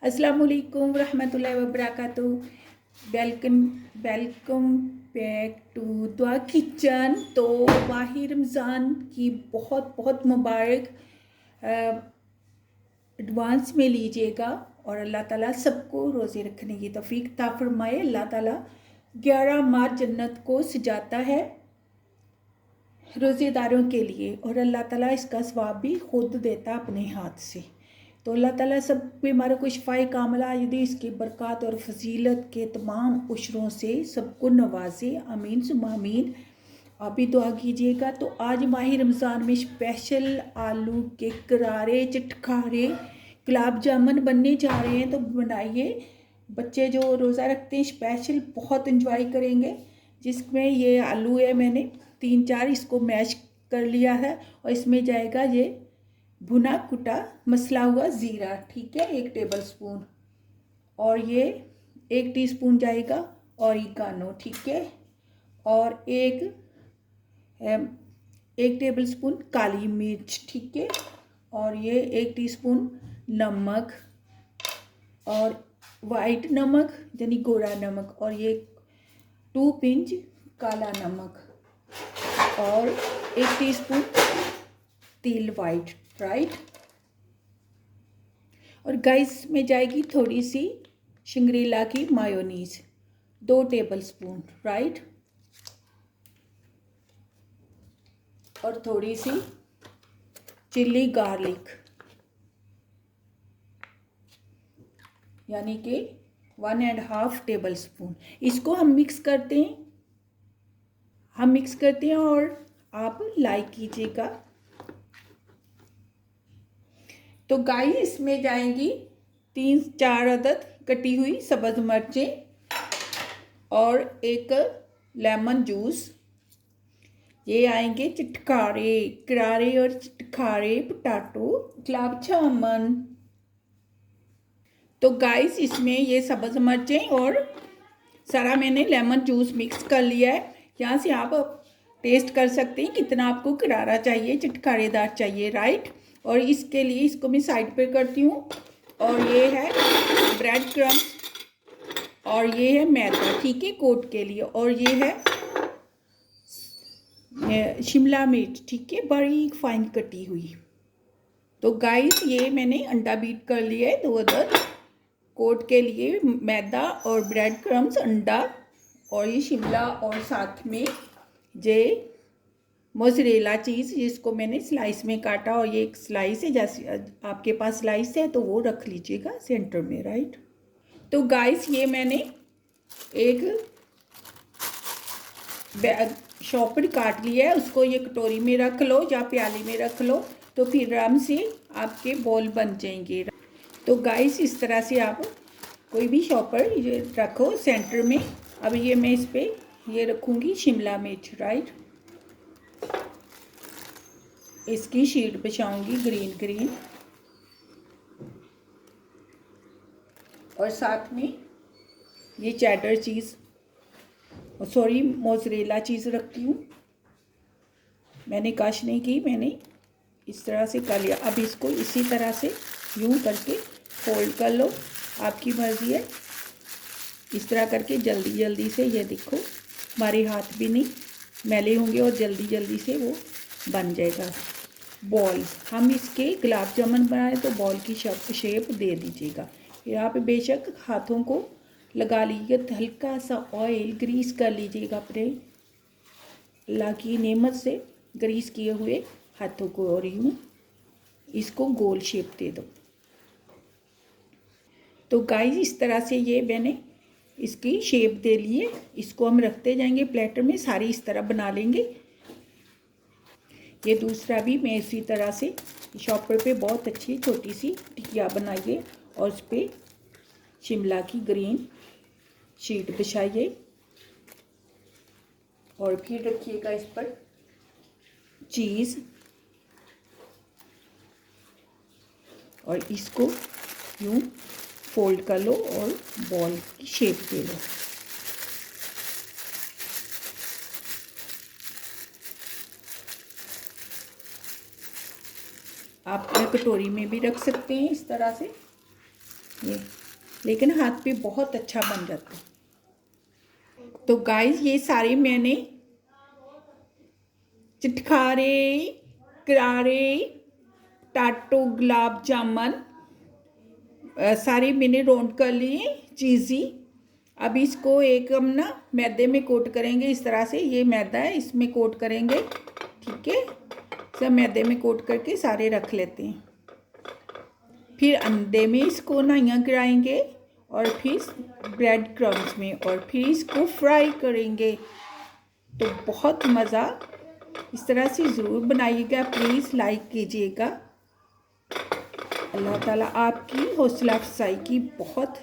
अस्सलाम वालेकुम रहमतुल्लाहि व बरकातहू। Welcome welcome back to the kitchen. तो माह रमज़ान की बहुत बहुत मुबारक एडवांस में लीजिएगा और अल्लाह ताला सबको रोज़े रखने की तौफीक अता फरमाए। अल्लाह ताला 11 माह जन्नत को सजाता है रोज़ेदारों के लिए और अल्लाह ताला इसका सवाब भी खुद देता अपने हाथ से। तो अल्लाह ताला सब पे हमारा कोई शफ़ाए कामिला यदि इसकी बरक़ात और फजीलत के तमाम उशरों से सबको नवाजे। आमीन सुम्मा आमीन। आप भी दुआ कीजिएगा। तो आज माह रमज़ान में स्पेशल आलू के करारे चटखारे गुलाब जामुन बनने जा रहे हैं, तो बनाइए। बच्चे जो रोज़ा रखते हैं स्पेशल बहुत इंजॉय करेंगे। जिसमें ये आलू है, मैंने 3-4 इसको मैश कर लिया है और इसमें जाएगा ये भुना कुटा मसला हुआ ज़ीरा, ठीक है, 1 टेबल स्पून। और ये 1 टीस्पून जाएगा ऑरिगानो, ठीक है। और एक टेबल स्पून काली मिर्च, ठीक है। और ये 1 टीस्पून नमक और वाइट नमक यानी गोरा नमक, और ये 2 पिंच काला नमक और 1 टीस्पून तिल वाइट, राइट। और गाइस में जाएगी थोड़ी सी शिंगरीला की मायोनीज 2 टेबल स्पून, राइट। और थोड़ी सी चिल्ली गार्लिक यानी कि 1.5 टेबल स्पून। इसको हम मिक्स करते हैं और आप लाइक कीजिएगा। तो गाइस इसमें जाएंगी 3-4 अदद कटी हुई सब्ज़ मिर्चें और 1 लेमन जूस। ये आएंगे चटखारे करारे और चटखारे पोटैटो गुलाब जामुन। तो गाइस इसमें ये सब्ज़ मिर्चें और सारा मैंने लेमन जूस मिक्स कर लिया है। यहाँ से आप टेस्ट कर सकते हैं कितना आपको करारा चाहिए, चटखारेदार चाहिए, राइट। और इसके लिए इसको मैं साइड पे करती हूँ। और ये है ब्रेड क्रम्स और ये है मैदा, ठीक है, कोट के लिए। और ये है शिमला मिर्च, ठीक है, बड़ी फाइन कटी हुई। तो गाइस ये मैंने अंडा बीट कर लिया है 2 अदद कोट के लिए, मैदा और ब्रेड क्रम्स, अंडा और ये शिमला, और साथ में ये मोज़रेला चीज़ जिसको मैंने स्लाइस में काटा। और ये एक स्लाइस है, जैसे आपके पास स्लाइस है तो वो रख लीजिएगा सेंटर में, राइट। तो गाइस ये मैंने एक शॉपर काट लिया है, उसको ये कटोरी में रख लो या प्याली में रख लो, तो फिर आराम से आपके बॉल बन जाएंगे। तो गाइस इस तरह से आप कोई भी शॉपर ये रखो सेंटर में। अब ये मैं इस पर ये रखूँगी शिमला मिर्च, राइट। इसकी शीट बिछाऊंगी ग्रीन और साथ में ये चेडर चीज़, सॉरी मोज़रेला चीज़ रखती हूँ। मैंने कश नहीं की, मैंने इस तरह से कर लिया। अब इसको इसी तरह से यूँ करके फोल्ड कर लो, आपकी मर्ज़ी है। इस तरह करके जल्दी से, ये देखो हमारे हाथ भी नहीं मैले होंगे और जल्दी से वो बन जाएगा बॉल। हम इसके गुलाब जामुन बनाए तो बॉल की शेप दे दीजिएगा। यहाँ पे बेशक हाथों को लगा लीजिए, हल्का सा ऑयल ग्रीस कर लीजिएगा अपने अल्लाह की नेमत से ग्रीस किए हुए हाथों को, और यूँ इसको गोल शेप दे दो। तो गाइस इस तरह से ये मैंने इसकी शेप दे लिए। इसको हम रखते जाएंगे प्लेटर में, सारी इस तरह बना लेंगे। ये दूसरा भी मैं इसी तरह से शॉपर पे बहुत अच्छी छोटी सी टिकिया बनाइए और उस पर शिमला की ग्रीन शीट बिछाइए और फिर रखिएगा इस पर चीज़ और इसको यूँ फोल्ड कर लो और बॉल की शेप दे लो। आप कटोरी में भी रख सकते हैं इस तरह से। ये, लेकिन हाथ पे बहुत अच्छा बन जाता है। तो गाइस ये सारे मैंने चिटखारे, करारे, टाटो, गुलाब जामुन सारे मैंने राउंड कर लिए चीज़ी। अब इसको एक हम ना मैदे में कोट करेंगे इस तरह से। ये मैदा है, इसमें कोट करेंगे, ठीक है। सब मैदे में कोट करके सारे रख लेते हैं। फिर अंडे में इसको नाइयाँ गिराएंगे और फिर ब्रेड क्रम्स में, और फिर इसको फ्राई करेंगे। तो बहुत मज़ा, इस तरह से ज़रूर बनाइएगा, प्लीज़ लाइक कीजिएगा। अल्लाह ताला आपकी हौसला अफजाई की बहुत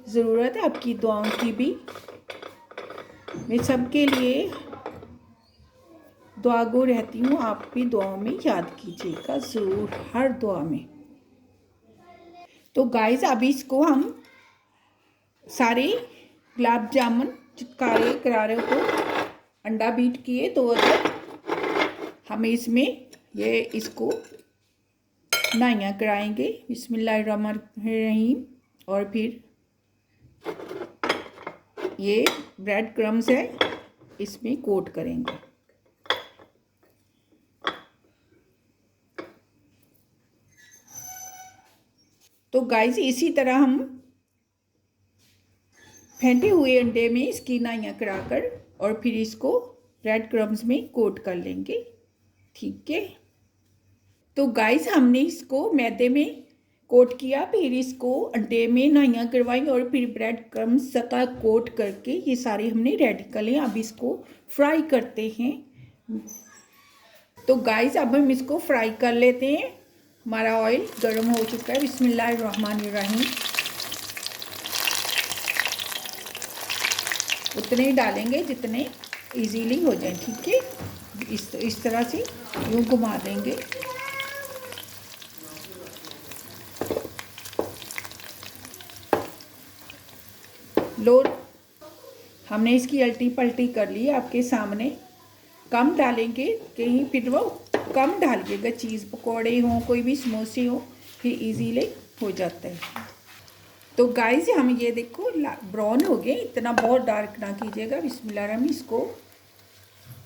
ज़रूरत है, आपकी दुआओं की भी। मैं सबके लिए दुआगो रहती हूँ, आप भी दुआओं में याद कीजिएगा ज़रूर, हर दुआ में। तो गाइस अब इसको हम सारे गुलाब जामुन चिटकारे करारे को अंडा बीट किए तो हम इसमें ये इसको नाइयाँ कराएंगे, बिस्मिल्लाहिर्रहमानिर्रहीम। और फिर ये ब्रेड क्रम्स है, इसमें कोट करेंगे। तो गाइस इसी तरह हम फेंटे हुए अंडे में इसकी नाइयाँ कराकर और फिर इसको ब्रेड क्रम्स में कोट कर लेंगे, ठीक है। तो गाइस हमने इसको मैदे में कोट किया, फिर इसको अंडे में नाइयाँ करवाई और फिर ब्रेड क्रम्स का कोट करके ये सारे हमने रेडी कर लिए। अब इसको फ्राई करते हैं। तो गाइस अब हम इसको फ्राई कर लेते हैं। हमारा ऑयल गर्म हो चुका है, बिस्मिल्लाहिर्रहमानिर्रहीम। उतने ही डालेंगे जितने इजीली हो जाए, ठीक है। इस तरह से यूँ घुमा देंगे। लो, हमने इसकी अल्टी पल्टी कर ली आपके सामने। कम डालेंगे कहीं, फिर वो कम डालिएगा, चीज़ पकौड़े हों, कोई भी समोसे हो, फिर इजीली हो जाता है। तो गाइस हम ये देखो ब्राउन हो गए, इतना बहुत डार्क ना कीजिएगा। बिस्मिल्लाहिर्रहमानिर्रहीम, इसको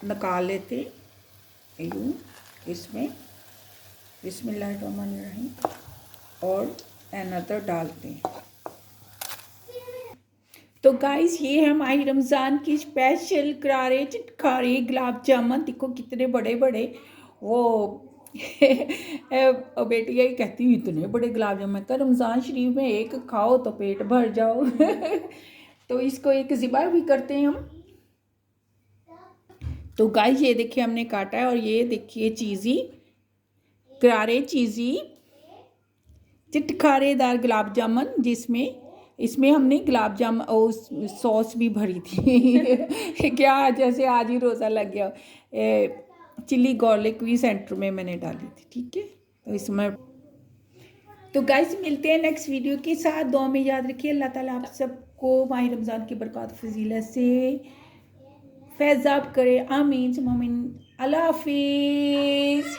निकाल लेते हैं यूँ इसमें, बिस्मिल्लाहिर्रहमानिर्रहीम, और अनदर डालते हैं। तो गाइस ये है हमारी रमज़ान की स्पेशल करारे चिटखारे गुलाब जामुन। देखो कितने बड़े बड़े, वो बेटी यही कहती हूँ इतने बड़े गुलाब जामुन। मैं कहा रमज़ान शरीफ में एक खाओ तो पेट भर जाओ। तो इसको एक ज़िबा भी करते हैं हम। तो गाइस ये देखिए हमने काटा है, और ये देखिए चीज़ी करारे चीज़ी चिटखारेदार गुलाब जामुन, जिसमें इसमें हमने गुलाब जामुन और सॉस भी भरी थी। क्या जैसे आज ही रोज़ा लग गया। चिली गार्लिक भी सेंटर में मैंने डाली थी, ठीक है। तो इसमें तो गाइस मिलते हैं नेक्स्ट वीडियो के साथ। दुआ में याद रखिए, अल्लाह ताला आप सबको माह रमज़ान की बरकत फजीलत से फैज़ाब करे, आमीन सुम्मा आमीन। अल्लाह हाफिज़।